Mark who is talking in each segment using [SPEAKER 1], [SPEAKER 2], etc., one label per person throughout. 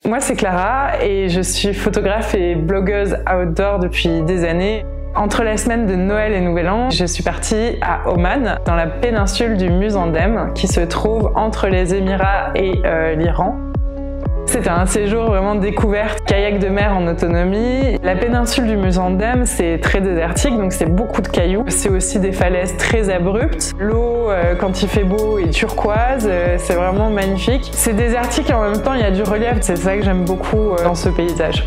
[SPEAKER 1] Moi, c'est Clara et je suis photographe et blogueuse outdoor depuis des années. Entre la semaine de Noël et Nouvel An, je suis partie à Oman, dans la péninsule du Muzandem, qui se trouve entre les Émirats et l'Iran. C'était un séjour vraiment découverte, kayak de mer en autonomie. La péninsule du Muzandem, c'est très désertique, donc c'est beaucoup de cailloux. C'est aussi des falaises très abruptes. L'eau, quand il fait beau, est turquoise, c'est vraiment magnifique. C'est désertique et en même temps, il y a du relief. C'est ça que j'aime beaucoup dans ce paysage.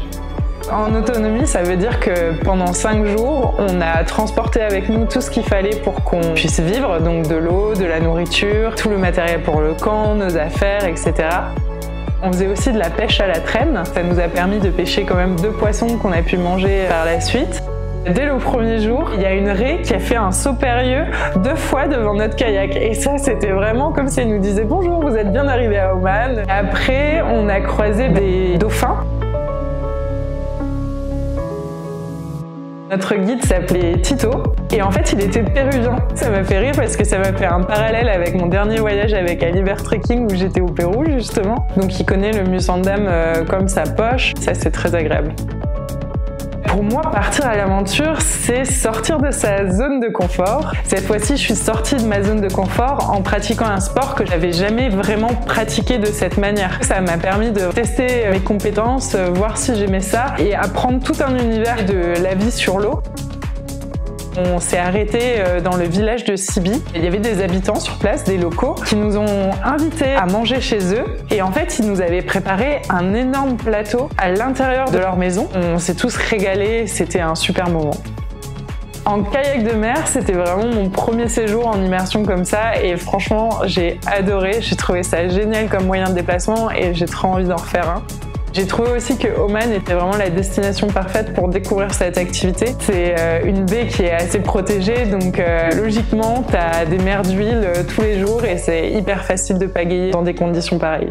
[SPEAKER 1] En autonomie, ça veut dire que pendant 5 jours, on a transporté avec nous tout ce qu'il fallait pour qu'on puisse vivre, donc de l'eau, de la nourriture, tout le matériel pour le camp, nos affaires, etc. On faisait aussi de la pêche à la traîne. Ça nous a permis de pêcher quand même 2 poissons qu'on a pu manger par la suite. Dès le premier jour, il y a une raie qui a fait un saut périlleux 2 fois devant notre kayak. Et ça, c'était vraiment comme si elle nous disait « Bonjour, vous êtes bien arrivés à Oman ». Après, on a croisé des dauphins. Notre guide s'appelait Tito et en fait il était péruvien. Ça m'a fait rire parce que ça m'a fait un parallèle avec mon dernier voyage avec Aliver Trekking où j'étais au Pérou justement. Donc il connaît le Muzandem comme sa poche, ça c'est très agréable. Pour moi, partir à l'aventure, c'est sortir de sa zone de confort. Cette fois-ci, je suis sortie de ma zone de confort en pratiquant un sport que j'avais jamais vraiment pratiqué de cette manière. Ça m'a permis de tester mes compétences, voir si j'aimais ça et apprendre tout un univers de la vie sur l'eau. On s'est arrêté dans le village de Sibi. Il y avait des habitants sur place, des locaux, qui nous ont invités à manger chez eux. Et en fait, ils nous avaient préparé un énorme plateau à l'intérieur de leur maison. On s'est tous régalés, c'était un super moment. En kayak de mer, c'était vraiment mon premier séjour en immersion comme ça et franchement, j'ai adoré. J'ai trouvé ça génial comme moyen de déplacement et j'ai trop envie d'en refaire un. J'ai trouvé aussi que Oman était vraiment la destination parfaite pour découvrir cette activité. C'est une baie qui est assez protégée, donc logiquement, tu as des mers d'huile tous les jours et c'est hyper facile de pagayer dans des conditions pareilles.